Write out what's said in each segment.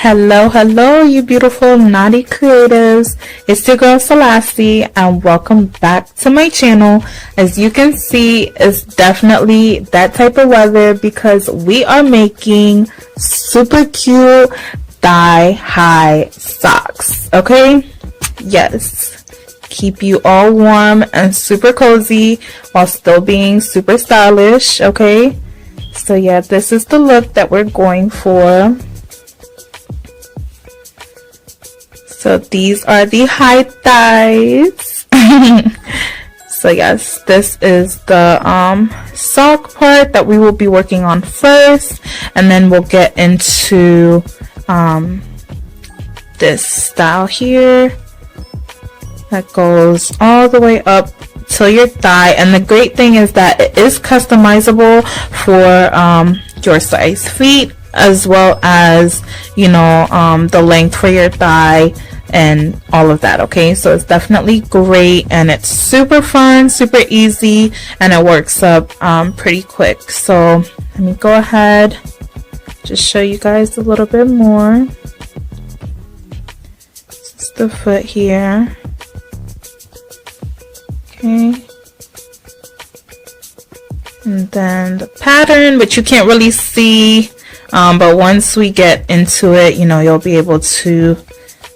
Hello, you beautiful Knotty creatives. It's your girl Selassie, and welcome back to my channel. As you can see, it's definitely that type of weather because we are making super cute thigh-high socks. Okay? Yes. Keep you all warm and super cozy while still being super stylish. Okay? So yeah, this is the look that we're going for. So these are the high thighs. So yes, this is the sock part that we will be working on first, and then we'll get into this style here that goes all the way up till your thigh. And the great thing is that it is customizable for your size feet, as well as, you know, the length for your thigh and all of that. Okay, so it's definitely great, and it's super fun, super easy, and it works up pretty quick. So let me go ahead, just show you guys a little bit more. This is the foot here. Okay, and then the pattern, which you can't really see, but once we get into it, you know, you'll be able to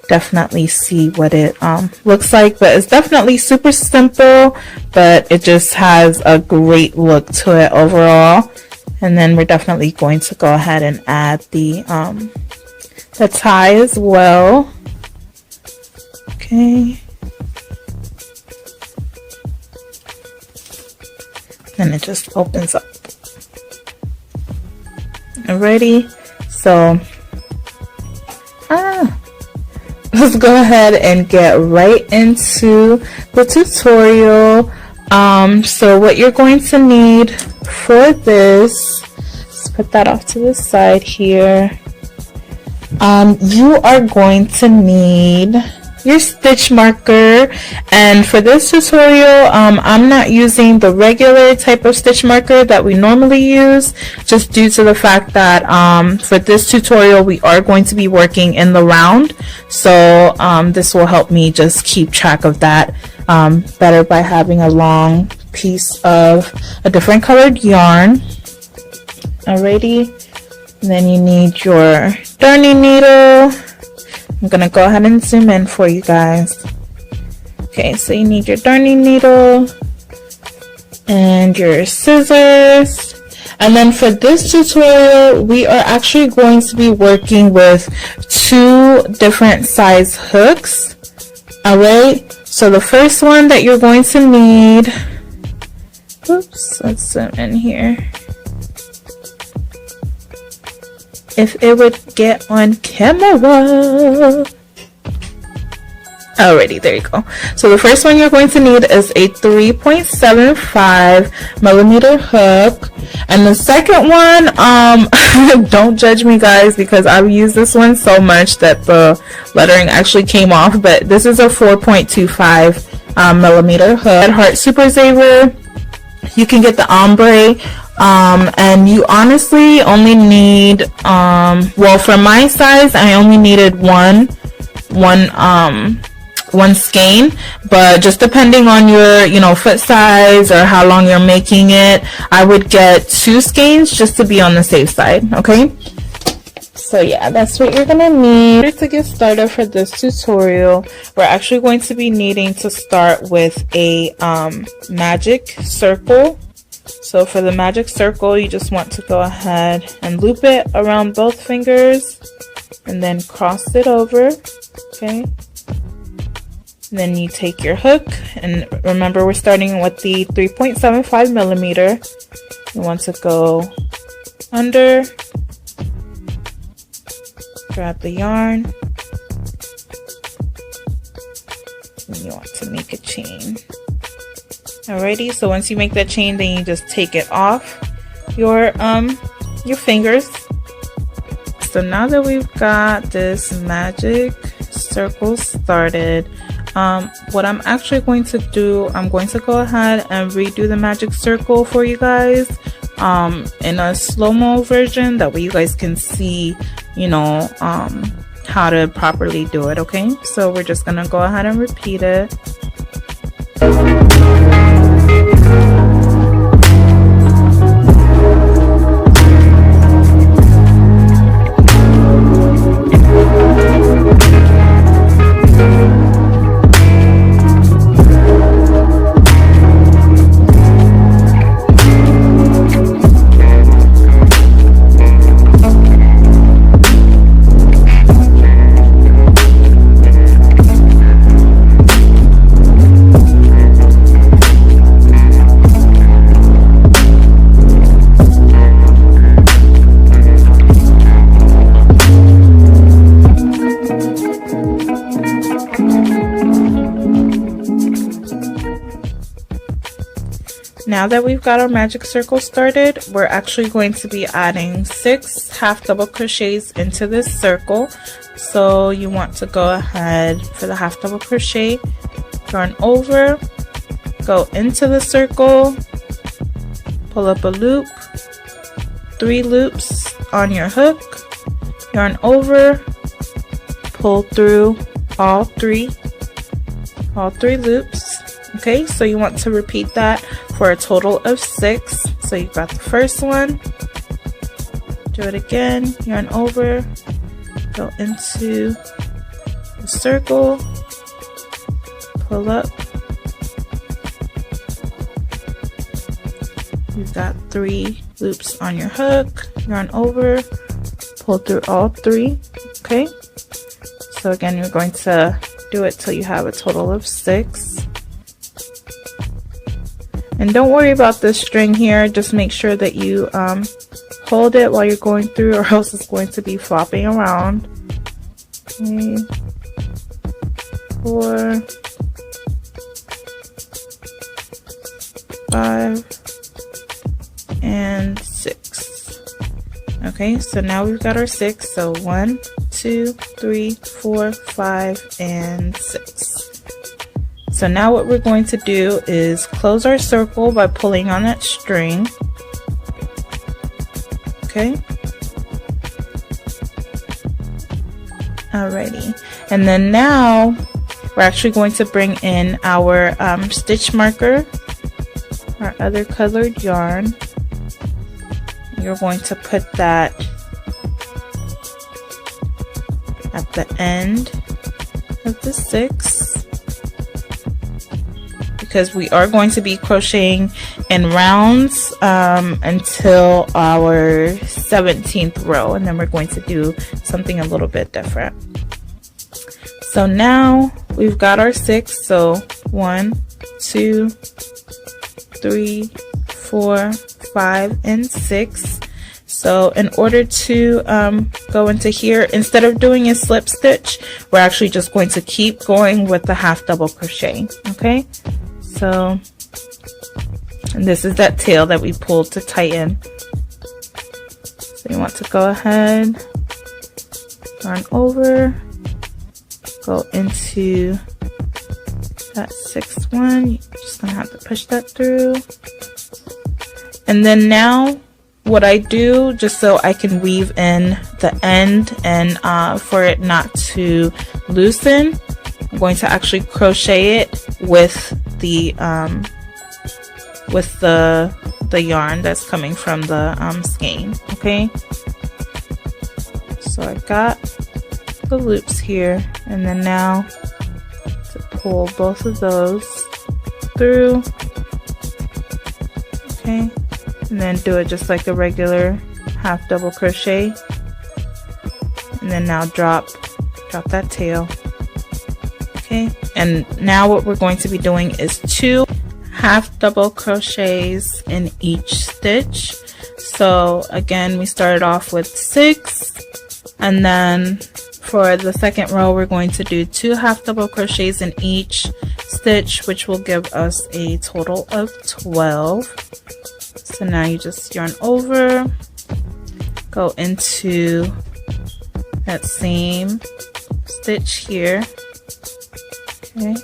definitely see what it looks like. But it's definitely super simple, but it just has a great look to it overall. And then we're definitely going to go ahead and add the tie as well. Okay, and it just opens up. Alrighty, so let's go ahead and get right into the tutorial. So what you're going to need for this, let's put that off to the side here. You are going to need your stitch marker, and for this tutorial I'm not using the regular type of stitch marker that we normally use, just due to the fact that for this tutorial we are going to be working in the round. So this will help me just keep track of that better by having a long piece of a different colored yarn. Alrighty, and then you need your darning needle. I'm gonna go ahead and zoom in for you guys. Okay, so you need your darning needle and your scissors. And then for this tutorial, we are actually going to be working with 2 different size hooks. Alright, so the first one that you're going to need, oops, let's zoom in here. If it would get on camera. Alrighty, there you go. So the first one you're going to need is a 3.75 millimeter hook, and the second one, don't judge me guys, because I've used this one so much that the lettering actually came off, but this is a 4.25 millimeter hook. Heart Super Saver. You can get the Ombre. And you honestly only need well, for my size I only needed one skein, but just depending on your, you know, foot size or how long you're making it, I would get 2 skeins just to be on the safe side. Okay, so yeah, that's what you're gonna need to get started for this tutorial. We're actually going to be needing to start with a magic circle. So for the magic circle, you just want to go ahead and loop it around both fingers and then cross it over. Okay, and then you take your hook, and remember we're starting with the 3.75 millimeter. You want to go under, grab the yarn, and you want to make a chain. Alrighty, so once you make that chain, then you just take it off your fingers. So now that we've got this magic circle started, what I'm actually going to do, I'm going to go ahead and redo the magic circle for you guys in a slow-mo version, that way you guys can see you know, how to properly do it. Okay, so we're just gonna go ahead and repeat it. Now that we've got our magic circle started, we're actually going to be adding 6 half double crochets into this circle. So you want to go ahead for the half double crochet, yarn over, go into the circle, pull up a loop, 3 loops on your hook, yarn over, pull through all three loops. Okay, so you want to repeat that for a total of 6. So you've got the first one, do it again, yarn over, go into the circle, pull up, you've got 3 loops on your hook, yarn over, pull through all 3. Okay, so again you're going to do it till you have a total of 6. And don't worry about this string here, just make sure that you hold it while you're going through, or else it's going to be flopping around. Okay. 4, 5, and 6. Okay, so now we've got our 6. So 1, 2, 3, 4, 5, and 6. So now what we're going to do is close our circle by pulling on that string. Okay. Alrighty. And then now we're actually going to bring in our stitch marker, our other colored yarn. You're going to put that at the end of the 6. Because we are going to be crocheting in rounds until our 17th row, and then we're going to do something a little bit different. So now we've got our 6. So 1, 2, 3, 4, 5, and 6. So in order to go into here, instead of doing a slip stitch, we're actually just going to keep going with the half double crochet. Okay. So, and this is that tail that we pulled to tighten. So you want to go ahead, yarn over, go into that 6th one. You're just gonna have to push that through. And then now what I do, just so I can weave in the end and for it not to loosen, I'm going to actually crochet it with the yarn that's coming from the skein. Okay, so I got the loops here, and then now to pull both of those through. Okay, and then do it just like a regular half double crochet, and then now drop that tail. Okay, and now what we're going to be doing is 2 half double crochets in each stitch. So again, we started off with 6, and then for the second row we're going to do 2 half double crochets in each stitch, which will give us a total of 12. So now you just yarn over, go into that same stitch here. Okay.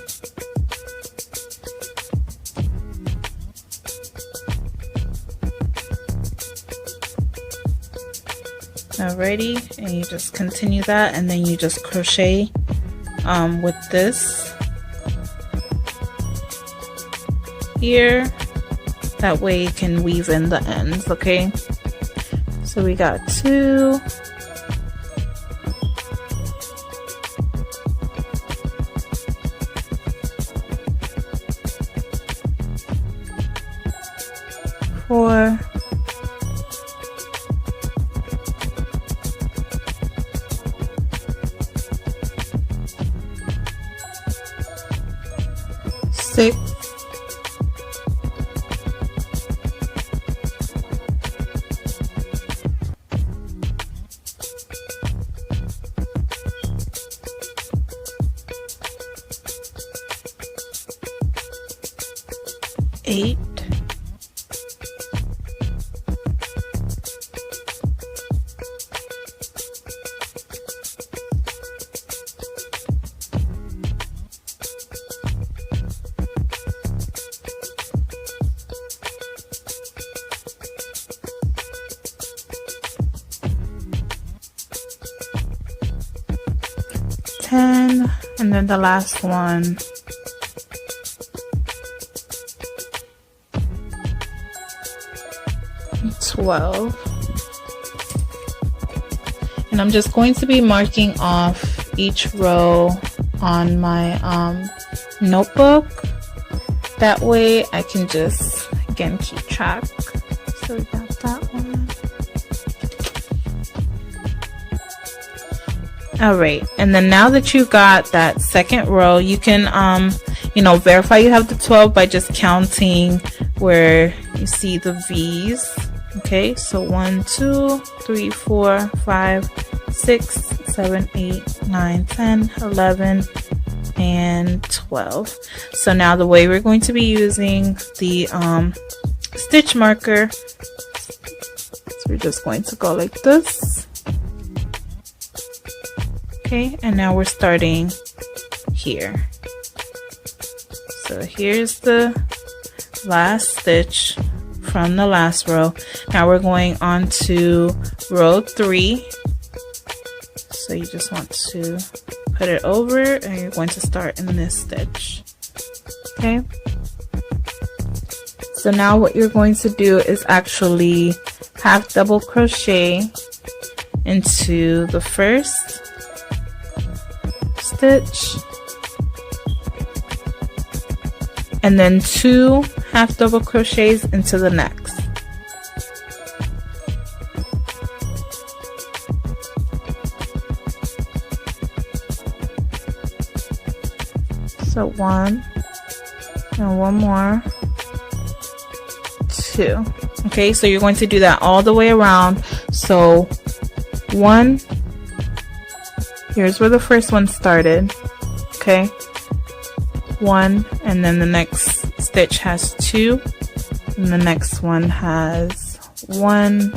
Alrighty, and you just continue that, and then you just crochet with this here. That way you can weave in the ends. Okay, so we got 2, 4, 6, 8, 10, and then the last one, 12. And I'm just going to be marking off each row on my notebook. That way I can just again keep track. So we got that one. Alright, and then now that you got that second row, you can you know, verify you have the 12 by just counting where you see the V's. Okay, so 1, 2, 3, 4, 5, 6, 7, 8, 9, 10, 11, and 12. So now the way we're going to be using the stitch marker, so we're just going to go like this. Okay, and now we're starting here. So here's the last stitch from the last row. Now we're going on to row 3. So you just want to put it over and you're going to start in this stitch. Okay, so now what you're going to do is actually half double crochet into the first stitch, and then 2 half double crochets into the next. So 1 and 1 more, 2. Okay, so you're going to do that all the way around. So 1, here's where the first one started. Okay, 1, and then the next stitch has 2, and the next one has 1,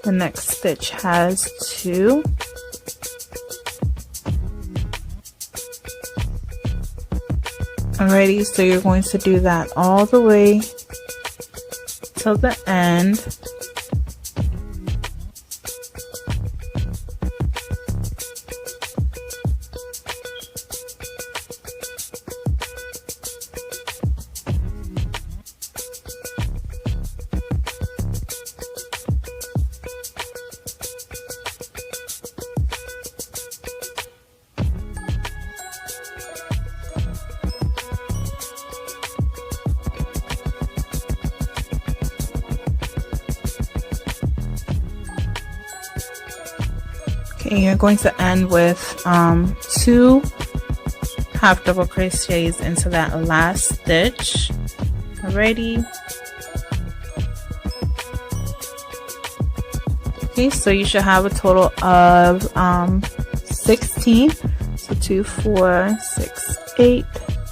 the next stitch has 2, alrighty, so you're going to do that all the way till the end. Okay, you're going to end with 2 half double crochets into that last stitch. Alrighty. Okay, so you should have a total of 16. So 2, 4, 6, 8,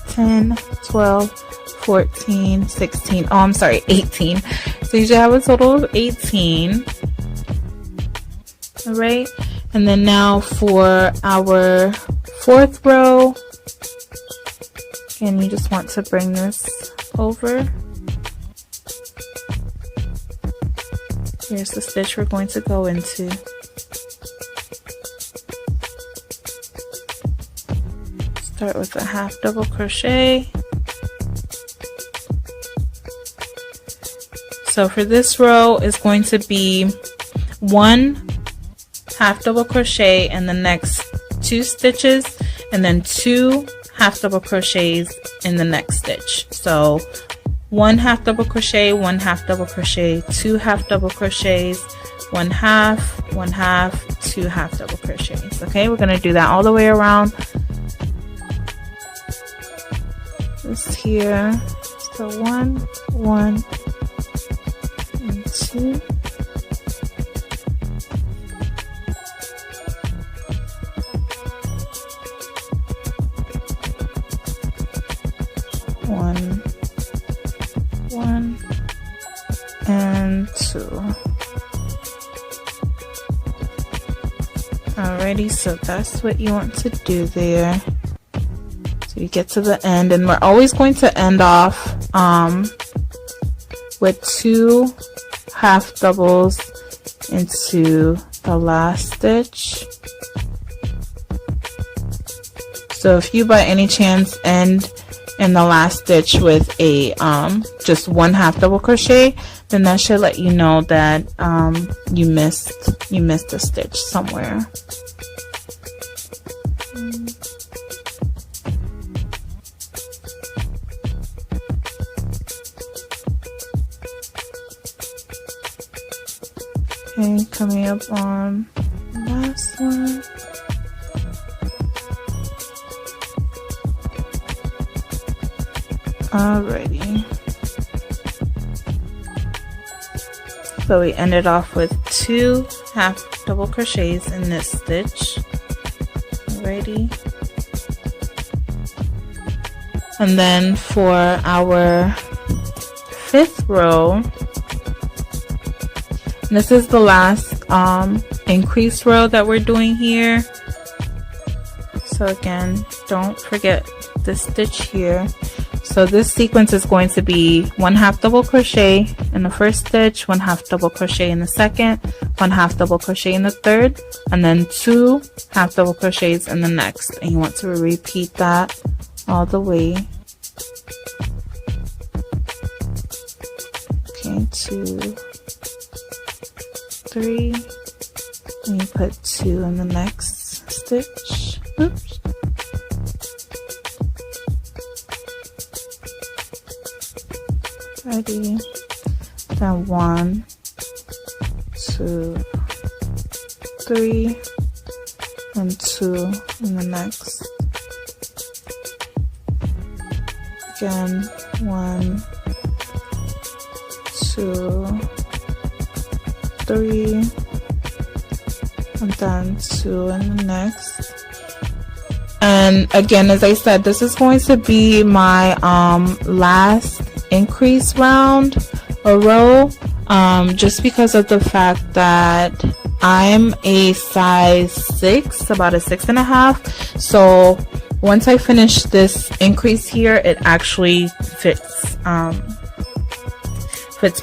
10, 12, 14, 16. Oh, I'm sorry, 18. So you should have a total of 18. Alright, and then now for our 4th row, again, you just want to bring this over. Here's the stitch we're going to go into. Start with a half double crochet. So for this row is going to be 1 half double crochet in the next 2 stitches, and then 2 half double crochets in the next stitch. So 1 half double crochet, 1 half double crochet, 2 half double crochets, 1 half, 1 half, 2 half double crochets. Okay, we're gonna do that all the way around this here. So 1, 1, and 2. One, and 2. Alrighty, so that's what you want to do there. So you get to the end, and we're always going to end off with 2 half doubles into the last stitch. So if you by any chance end in the last stitch with a just 1 half double crochet, then that should let you know that you missed a stitch somewhere. Okay, coming up on the last one. Alrighty. So we ended off with 2 half double crochets in this stitch. Alrighty. And then for our 5th row, this is the last increase row that we're doing here. So again, don't forget this stitch here. So this sequence is going to be 1 half double crochet in the first stitch, 1 half double crochet in the second, 1 half double crochet in the third, and then 2 half double crochets in the next. And you want to repeat that all the way. Okay, 2, 3, and you put 2 in the next stitch. Oops. Ready. Then 1, 2, 3, and 2 in the next. Again, 1, 2, 3, and then 2 in the next. And again, as I said, this is going to be my last increase round or row, just because of the fact that I'm a size 6, about a 6.5. So once I finish this increase here, it actually fits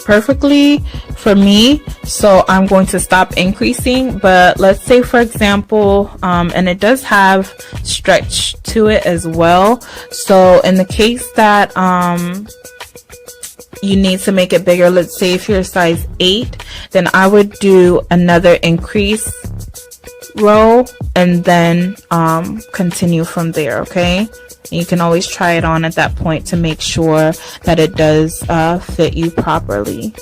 perfectly for me. So I'm going to stop increasing. But let's say, for example, and it does have stretch to it as well. So in the case that you need to make it bigger, let's say if you're a size 8, then I would do another increase row and then continue from there. Okay, and you can always try it on at that point to make sure that it does fit you properly.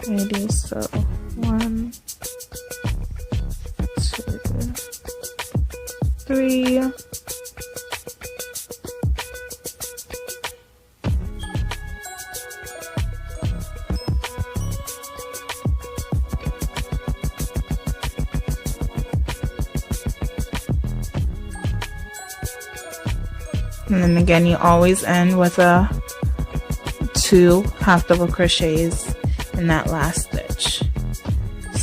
Ready, so 1, 2, 3. And then again, you always end with a 2 half double crochets in that last stitch.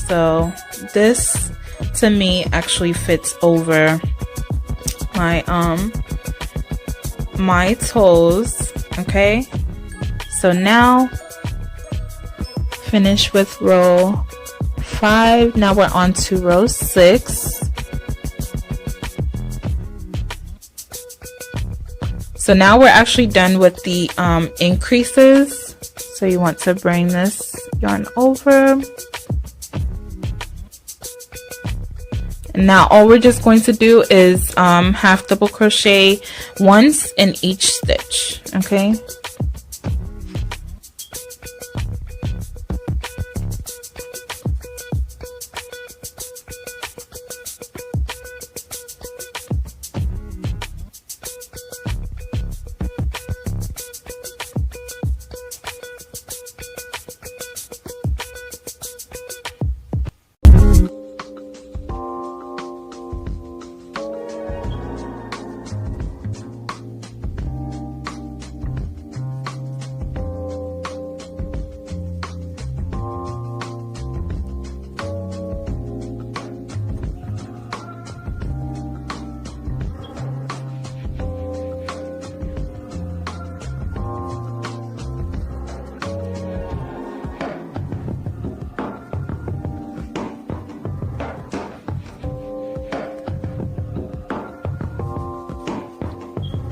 So this to me actually fits over my my toes. Okay, So now finish with row 5. Now we're on to row 6. So now we're actually done with the increases. So you want to bring this yarn over. And now all we're just going to do is half double crochet once in each stitch, okay?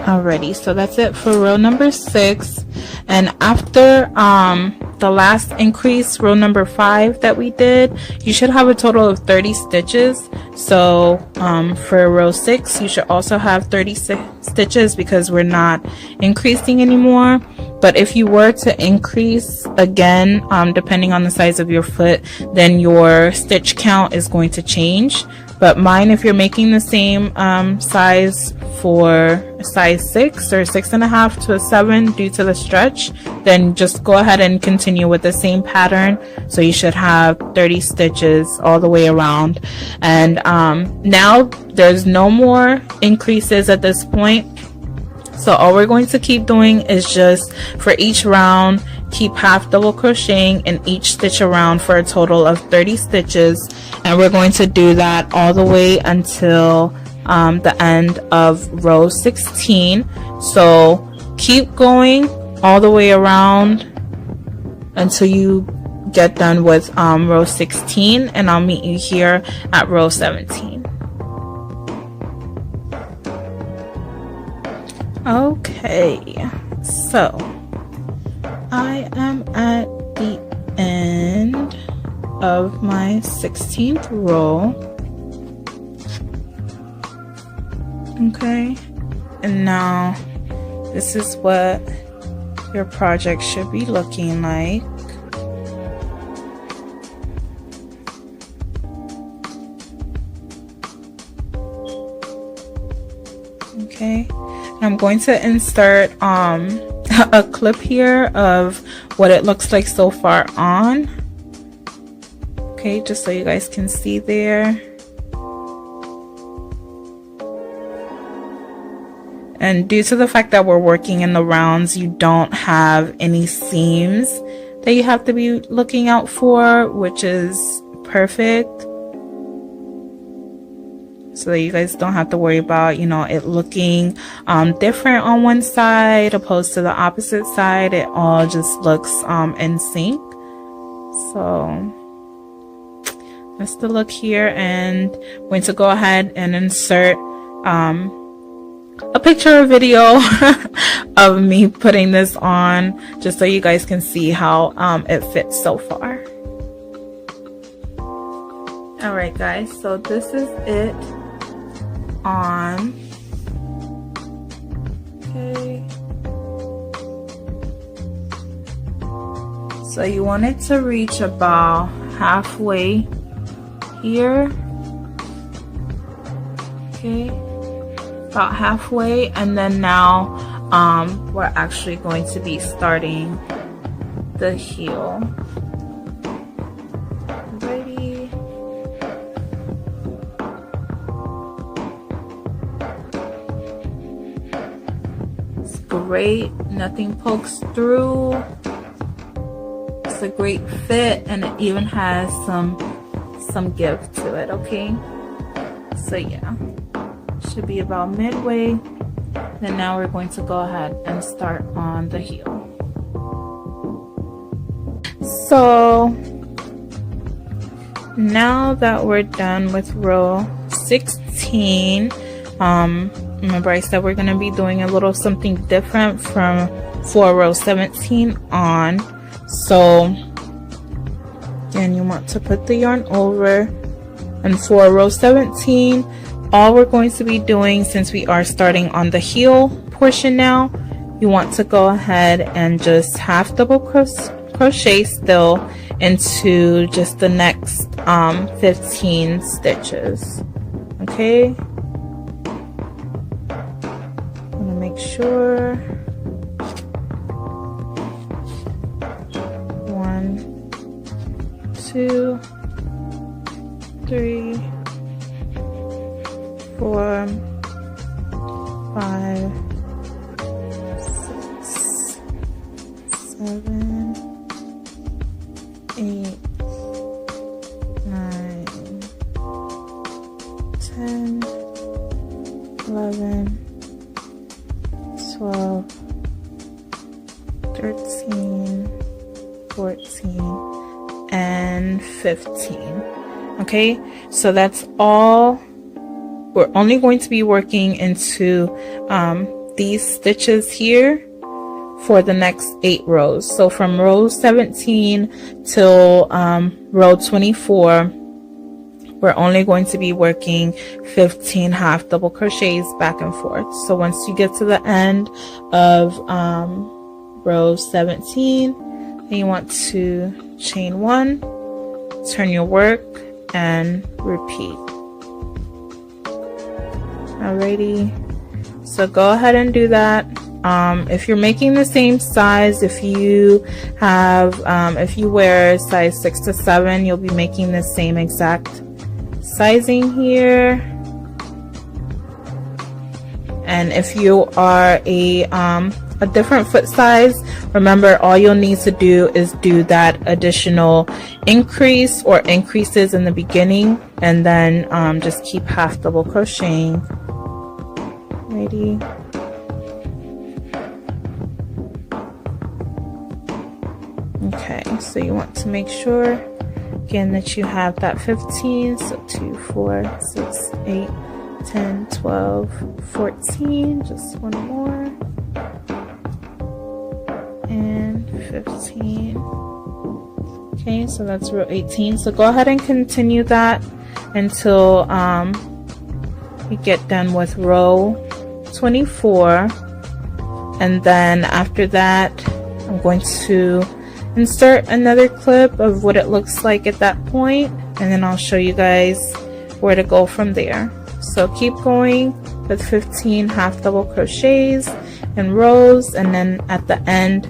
Alrighty, so that's it for row number 6. And after the last increase, row number 5 that we did, you should have a total of 30 stitches. So for row 6 you should also have 36 stitches because we're not increasing anymore. But if you were to increase again, depending on the size of your foot, then your stitch count is going to change. But mine, if you're making the same size for size 6 or 6.5 to a 7 due to the stretch, then just go ahead and continue with the same pattern. So you should have 30 stitches all the way around. And now there's no more increases at this point. So all we're going to keep doing is just for each round keep half double crocheting in each stitch around for a total of 30 stitches, and we're going to do that all the way until the end of row 16. So keep going all the way around until you get done with row 16, and I'll meet you here at row 17. Okay, so I am at the end of my 16th row. Okay, and now this is what your project should be looking like. Okay, I'm going to insert a clip here of what it looks like so far on. Okay, just so you guys can see there. And due to the fact that we're working in the rounds, you don't have any seams that you have to be looking out for, which is perfect. So that you guys don't have to worry about, you know, it looking different on one side opposed to the opposite side. It all just looks in sync. So that's the look here, and I'm going to go ahead and insert a picture or video of me putting this on, just so you guys can see how it fits so far. Alright guys, so this is it on. Okay, so you want it to reach about halfway here. Okay, about halfway, and then now we're actually going to be starting the heel. Ready? It's great, nothing pokes through. It's a great fit, and it even has some give to it. Okay, so yeah, should be about midway. Then now we're going to go ahead and start on the heel. So now that we're done with row 16, remember I said we're going to be doing a little something different from for row 17 on. So again, you want to put the yarn over, and for row 17, all we're going to be doing, since we are starting on the heel portion now, you want to go ahead and just half double crochet still into just the next 15 stitches. Okay, I'm gonna make sure 1, 2, 3, 4, 5, 6, 7, 8, 9, 10, 11, 12, 13, 14, and 15. Okay, so that's all. We're only going to be working into these stitches here for the next 8 rows. So from row 17 till row 24, we're only going to be working 15 half double crochets back and forth. So once you get to the end of row 17, then you want to chain 1, turn your work, and repeat. Alrighty, so go ahead and do that. If you're making the same size, if you wear size 6 to 7, you'll be making the same exact sizing here. And if you are a different foot size, remember all you'll need to do is do that additional increase or increases in the beginning, and then just keep half double crocheting. Ready? Okay, so you want to make sure again that you have that 15, so 2, 4, 6, 8, 10, 12, 14, just one more, and 15. Okay, so that's row 18. So go ahead and continue that until you get done with row 24, and then after that I'm going to insert another clip of what it looks like at that point, and then I'll show you guys where to go from there. So keep going with 15 half double crochets in rows, and then at the end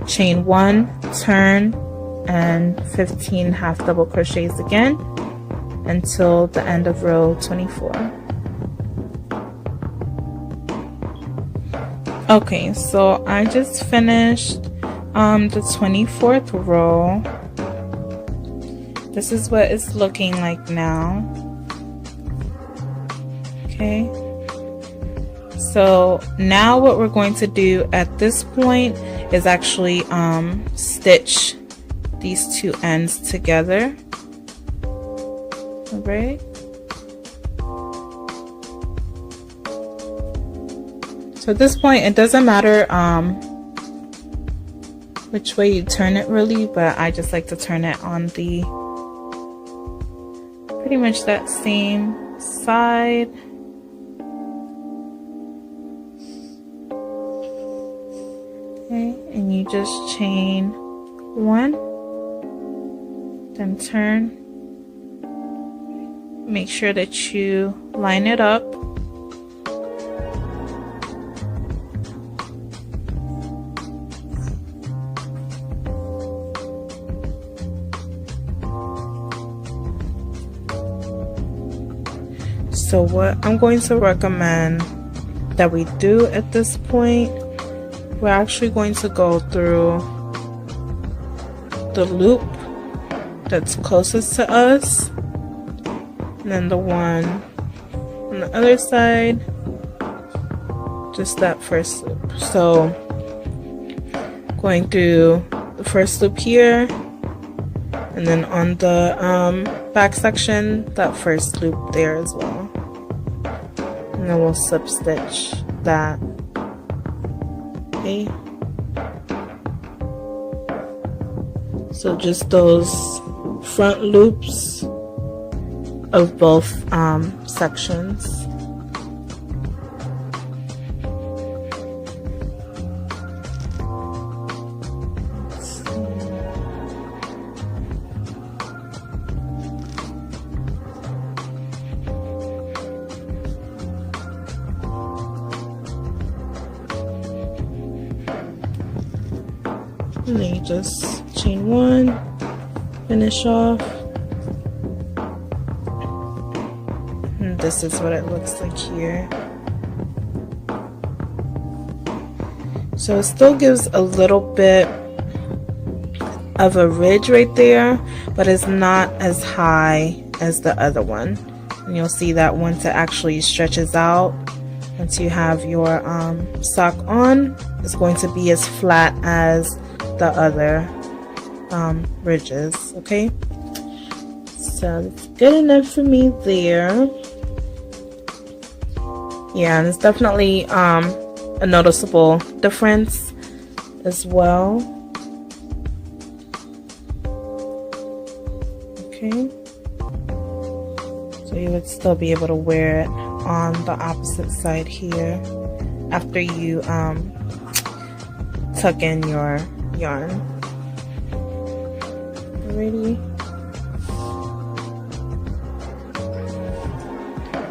chain 1, turn, and 15 half double crochets again until the end of row 24. Okay, so I just finished the 24th row. This is what it's looking like now. Okay, so now what we're going to do at this point is actually stitch these two ends together. All right. So at this point, it doesn't matter which way you turn it really, but I just like to turn it on the pretty much that same side. Okay, and you just chain 1, then turn. Make sure that you line it up. So what I'm going to recommend that we do at this point, we're actually going to go through the loop that's closest to us, and then the one on the other side, just that first loop. So going through the first loop here, and then on the back section, that first loop there as well, and then we'll slip stitch that. Okay, so just those front loops of both sections. And then you just chain one, finish off, and this is what it looks like here. So it still gives a little bit of a ridge right there, but it's not as high as the other one, and you'll see that once it actually stretches out, once you have your sock on, it's going to be as flat as the other ridges. Okay, so that's good enough for me there. Yeah, and it's definitely a noticeable difference as well. Okay, so you would still be able to wear it on the opposite side here after you tuck in your yarn. Alrighty.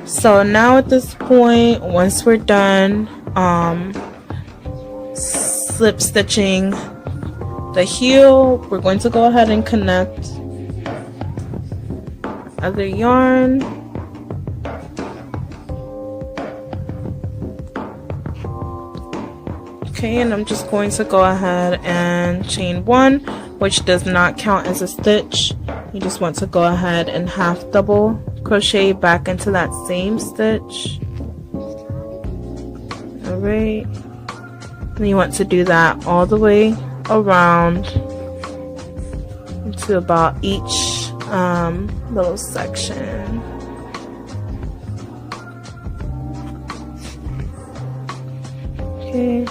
So now at this point, once we're done slip stitching the heel, we're going to go ahead and connect other yarn. Okay, and I'm just going to go ahead and chain one, which does not count as a stitch. You just want to go ahead and half double crochet back into that same stitch. Alright, and you want to do that all the way around to about each little section. Okay.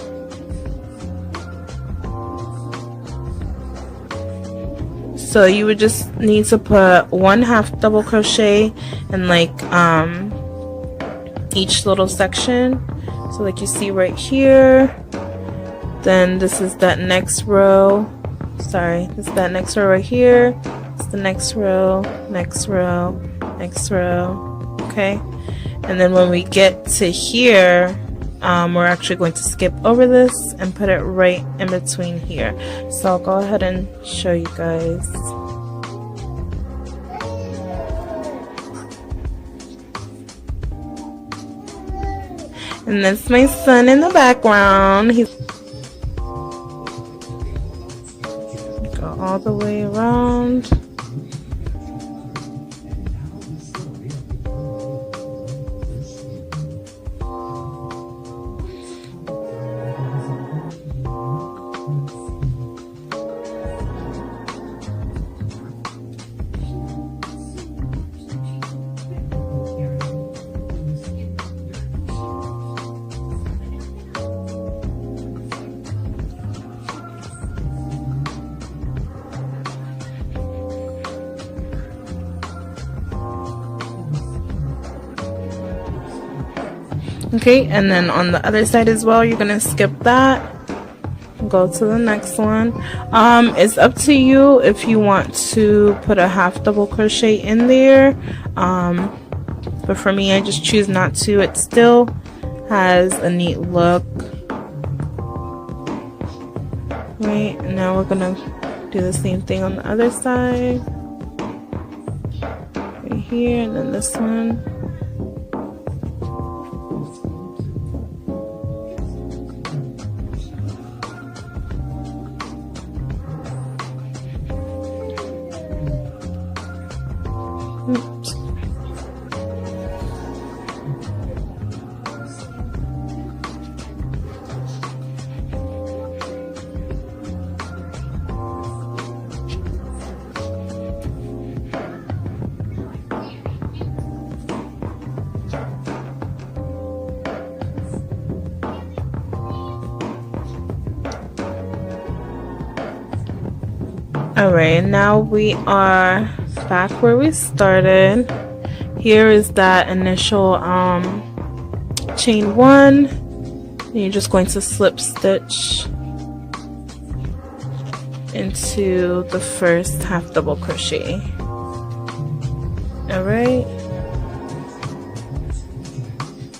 So you would just need to put one half double crochet in like each little section. So like you see right here, then this is that next row. Sorry, this is that next row right here. It's the next row, next row, next row. Okay, and then when we get to here, we're actually going to skip over this and put it right in between here. So I'll go ahead and show you guys. And that's my son in the background. He's go all the way around. Okay, and then on the other side as well, you're gonna skip that, go to the next one. It's up to you if you want to put a half double crochet in there, but for me, I just choose not to. It still has a neat look. Right, and now we're gonna do the same thing on the other side, right here, and then this one. Oops. Alright, now we are back where we started. Here is that initial chain 1, and you're just going to slip stitch into the first half double crochet. Alright,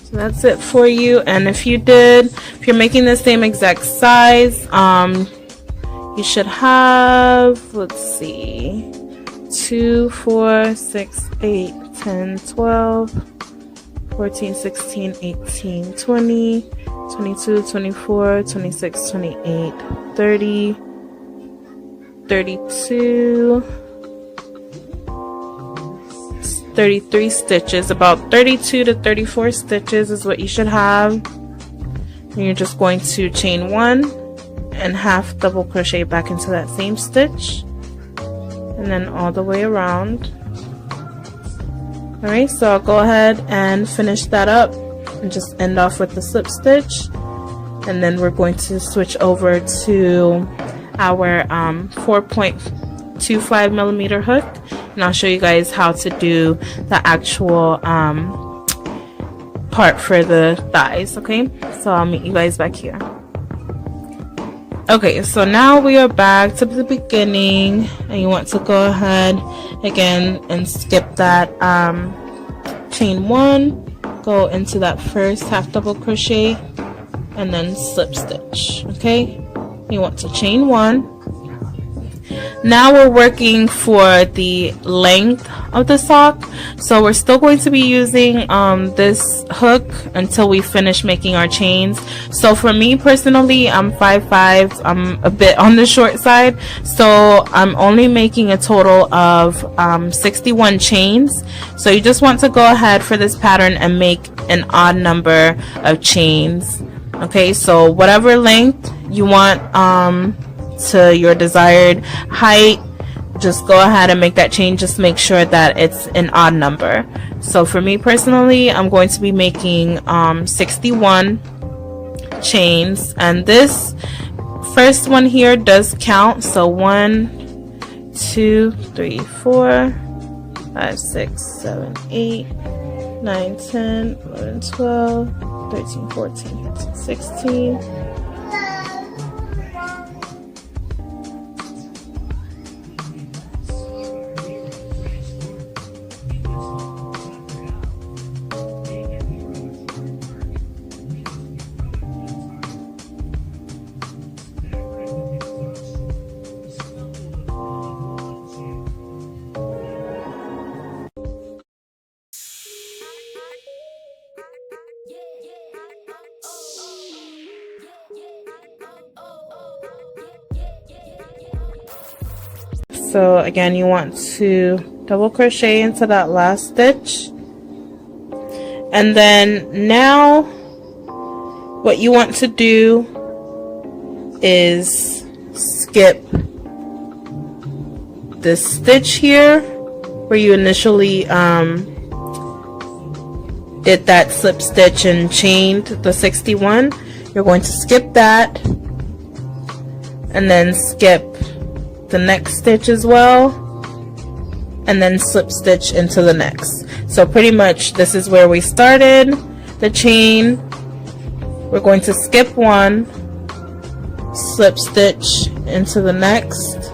so that's it for you. And if you're making the same exact size, you should have, let's see, 2, 4, 6, 8, 10, 12, 14, 16, 18, 20, 22, 24, 26, 28, 30, 32, 33 stitches. About 32 to 34 stitches is what you should have. And you're just going to chain 1 and half double crochet back into that same stitch, and then all the way around. Alright, so I'll go ahead and finish that up and just end off with the slip stitch, and then we're going to switch over to our 4.25 millimeter hook, and I'll show you guys how to do the actual part for the thighs. Okay, so I'll meet you guys back here. Okay, so now we are back to the beginning, and you want to go ahead again and skip that chain 1, go into that first half double crochet, and then slip stitch. Okay, you want to chain 1. Now we're working for the length of the sock, so we're still going to be using this hook until we finish making our chains. So for me personally, I'm 5'5", I'm a bit on the short side, so I'm only making a total of 61 chains. So you just want to go ahead for this pattern and make an odd number of chains. Okay, so whatever length you want to your desired height, just go ahead and make that chain. Just make sure that it's an odd number. So for me personally, I'm going to be making 61 chains, and this first one here does count. So 1, 2, 3, 4, 5, 6, 7, 8, 9, 10, 11, 12, 13, 14, 15, 16. So again, you want to double crochet into that last stitch, and then now what you want to do is skip this stitch here where you initially did that slip stitch and chained the 61. You're going to skip that and then skip the next stitch as well, and then slip stitch into the next. So pretty much this is where we started the chain. We're going to skip one, slip stitch into the next,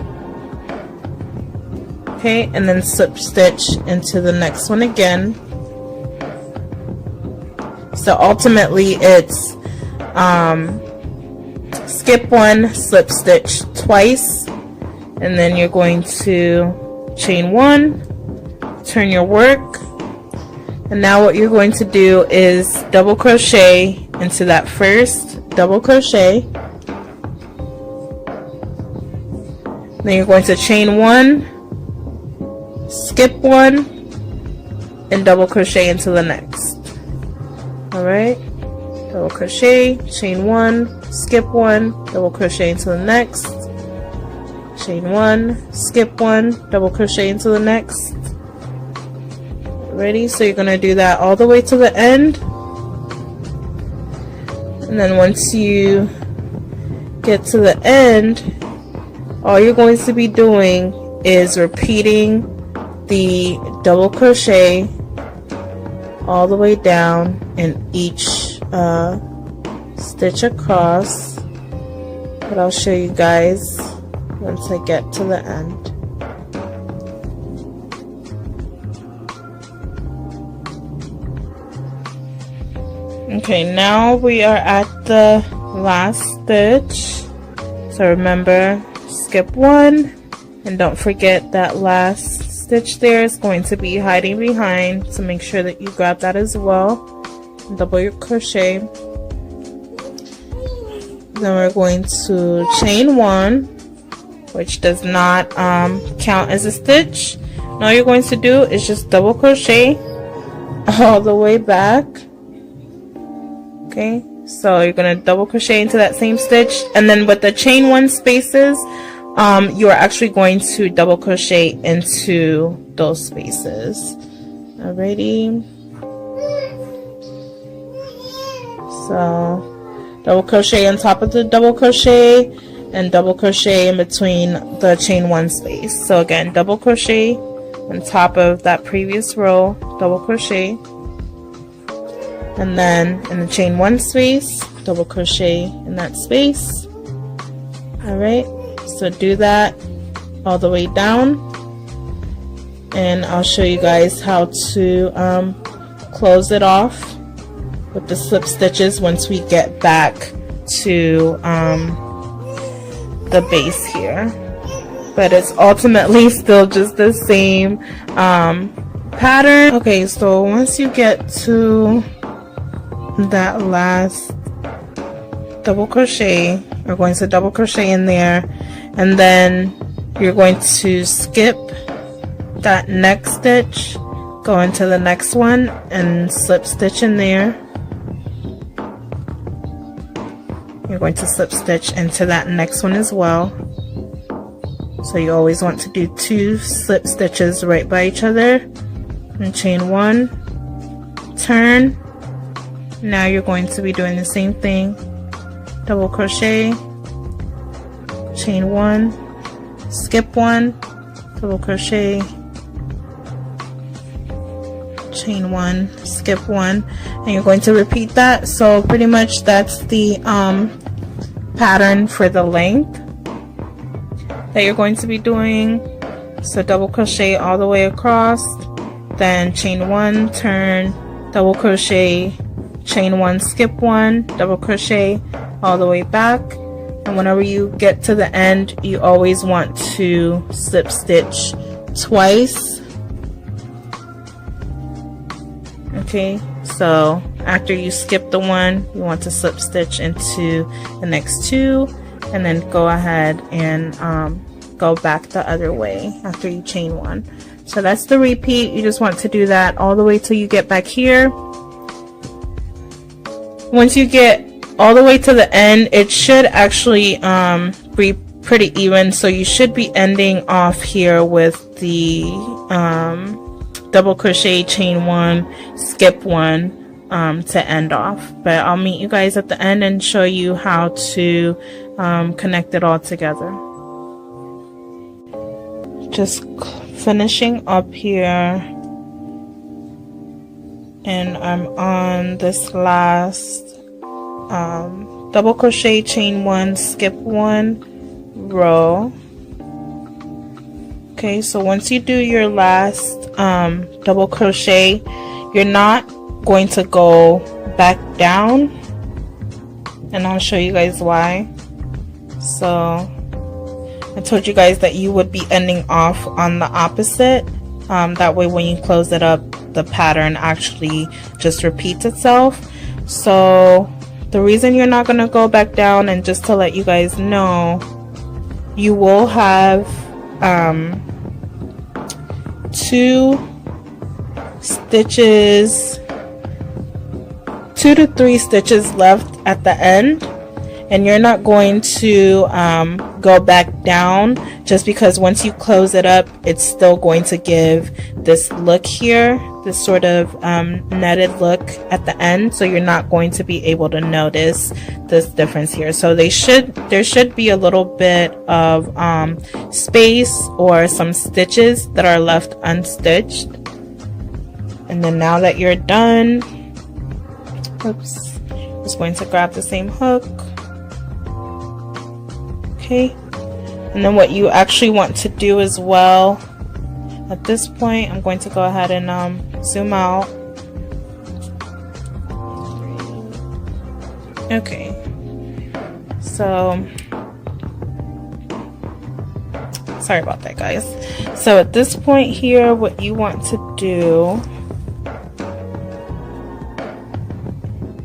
okay, and then slip stitch into the next one again. So ultimately it's skip one, slip stitch twice, and then you're going to chain one, turn your work, and now what you're going to do is double crochet into that first double crochet. Then you're going to chain one, skip one, and double crochet into the next. Alright, double crochet, chain one, skip one, double crochet into the next, chain one, skip one, double crochet into the next. Ready? So you're going to do that all the way to the end, and then once you get to the end, all you're going to be doing is repeating the double crochet all the way down in each stitch across, but I'll show you guys once I get to the end. Okay, now we are at the last stitch, so remember, skip one, and don't forget that last stitch there is going to be hiding behind, so make sure that you grab that as well. Double your crochet. Then we're going to chain one, which does not count as a stitch. And all you're going to do is just double crochet all the way back. Okay, so you're going to double crochet into that same stitch, and then with the chain one spaces, you are actually going to double crochet into those spaces. Alrighty, so double crochet on top of the double crochet and double crochet in between the chain one space. So again, double crochet on top of that previous row, double crochet, and then in the chain one space, double crochet in that space. Alright, so do that all the way down, and I'll show you guys how to close it off with the slip stitches once we get back to the base here. But it's ultimately still just the same pattern. Okay, so once you get to that last double crochet, we're going to double crochet in there, and then you're going to skip that next stitch, go into the next one and slip stitch in there. You're going to slip stitch into that next one as well. So you always want to do 2 slip stitches right by each other, and chain one, turn. Now you're going to be doing the same thing, double crochet, chain one, skip one, double crochet, chain one, skip one, and you're going to repeat that. So pretty much that's the pattern for the length that you're going to be doing. So double crochet all the way across, then chain one, turn, double crochet, chain one, skip one, double crochet all the way back, and whenever you get to the end, you always want to slip stitch twice. Okay, so after you skip the one, you want to slip stitch into the next 2, and then go ahead and go back the other way after you chain one. So that's the repeat. You just want to do that all the way till you get back here. Once you get all the way to the end, it should actually be pretty even, so you should be ending off here with the double crochet, chain one, skip one to end off. But I'll meet you guys at the end and show you how to connect it all together. Just finishing up here, and I'm on this last double crochet, chain one, skip one row. Okay, so once you do your last double crochet, you're not going to go back down, and I'll show you guys why. So I told you guys that you would be ending off on the opposite, that way when you close it up, the pattern actually just repeats itself. So the reason you're not going to go back down, and just to let you guys know, you will have 2 stitches, 2 to 3 stitches left at the end, and you're not going to go back down, just because once you close it up, it's still going to give this look here, this sort of netted look at the end, so you're not going to be able to notice this difference here. So there should be a little bit of space or some stitches that are left unstitched. And then now that you're done, oops, just going to grab the same hook. Okay, and then what you actually want to do as well, at this point I'm going to go ahead and zoom out. Okay, so sorry about that, guys. So at this point here, what you want to do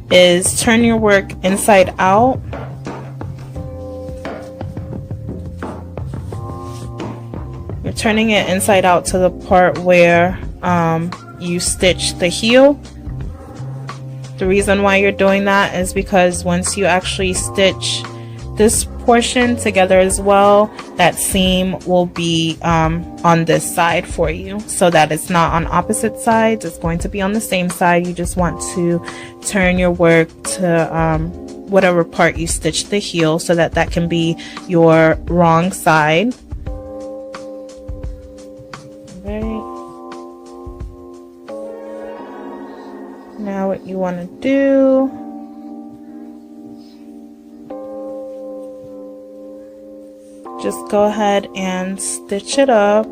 is turn your work inside out. You're turning it inside out to the part where you stitch the heel. The reason why you're doing that is because once you actually stitch this portion together as well, that seam will be on this side for you, so that it's not on opposite sides. It's going to be on the same side. You just want to turn your work to whatever part you stitched the heel, so that that can be your wrong side. Now what you want to do, just go ahead and stitch it up.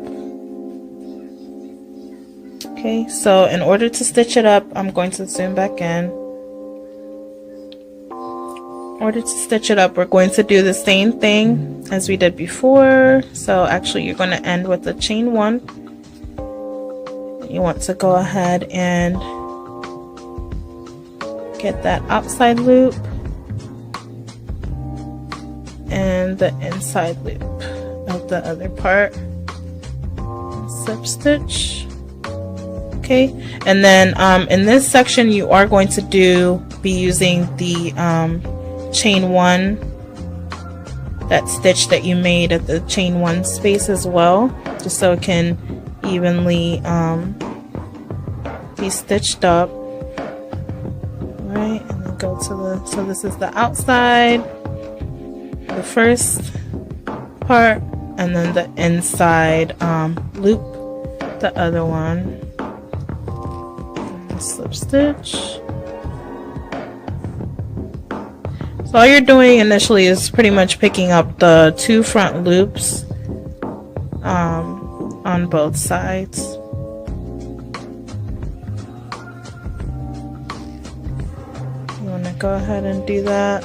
Okay, so in order to stitch it up, I'm going to zoom back in. In order to stitch it up, we're going to do the same thing as we did before. So actually you're going to end with a chain 1. You want to go ahead and get that outside loop and the inside loop of the other part. Slip stitch. Okay, and then in this section you are going to be using the chain 1, that stitch that you made at the chain 1 space as well, just so it can evenly be stitched up. Right, and then go to the, so this is the outside, the first part, and then the inside loop, the other one. And slip stitch. So all you're doing initially is pretty much picking up the 2 front loops on both sides. You want to go ahead and do that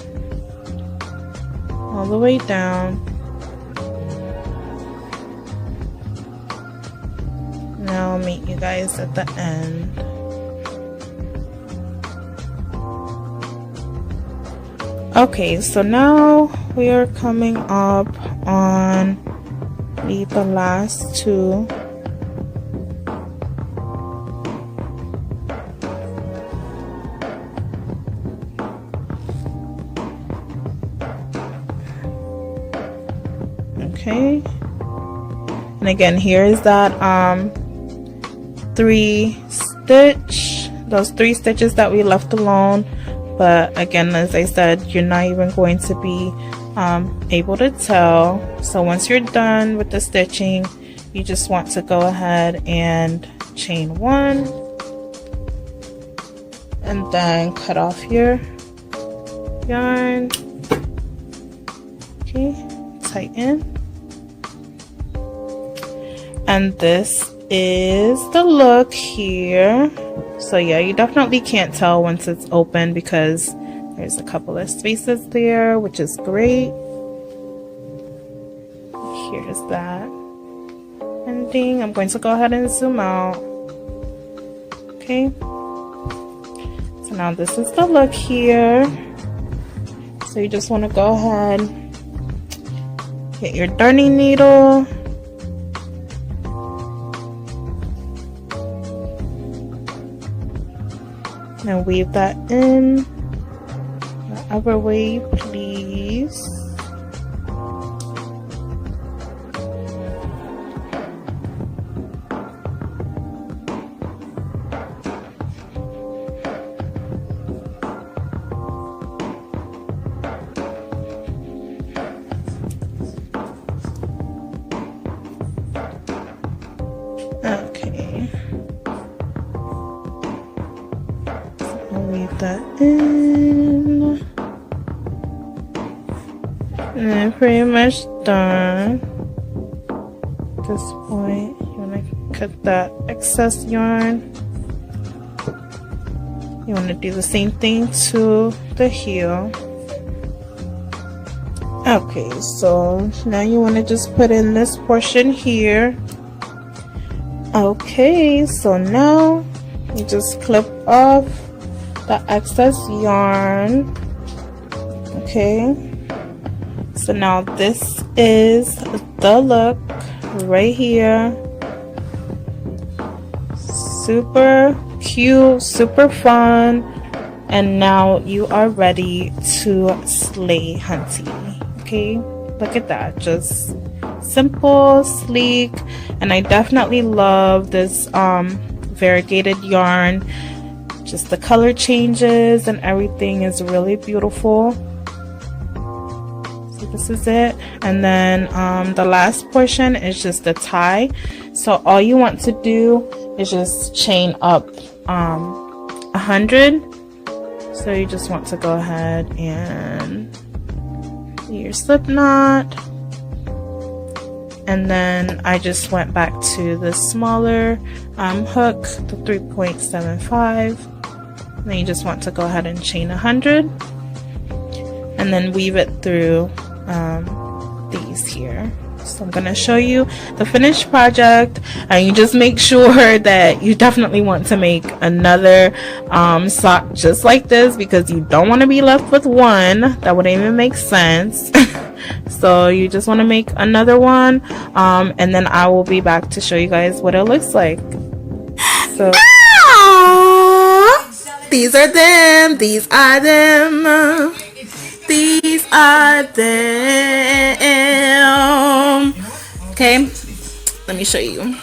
all the way down. Now I'll meet you guys at the end. Okay, so now we are coming up on the last 2. Okay, and again here is that 3 stitch, those 3 stitches that we left alone. But again, as I said, you're not even going to be able to tell. So once you're done with the stitching, you just want to go ahead and chain 1 and then cut off your yarn. Okay, tighten. And this is the look here. So yeah, you definitely can't tell once it's open because there's a couple of spaces there, which is great. Here's that ending. I'm going to go ahead and zoom out. Okay, so now this is the look here. So you just want to go ahead, get your darning needle, and weave that in the other way, please. that in. And pretty much done. At this point, you want to cut that excess yarn. You want to do the same thing to the heel. Okay, so now you want to just put in this portion here. Okay, so now you just clip off the excess yarn. Okay, so now this is the look right here. Super cute, super fun, and now you are ready to slay, hunty. Okay, look at that, just simple, sleek, and I definitely love this variegated yarn. Just the color changes and everything is really beautiful. So this is it, and then the last portion is just the tie. So all you want to do is just chain up 100. So you just want to go ahead and do your slip knot, and then I just went back to the smaller hook, the 3.75. Then you just want to go ahead and chain 100 and then weave it through these here. So I'm going to show you the finished project, and you just make sure that you definitely want to make another sock just like this, because you don't want to be left with one. That wouldn't even make sense. So you just want to make another one, and then I will be back to show you guys what it looks like. So these are them, these are them. These are them. Okay, let me show you.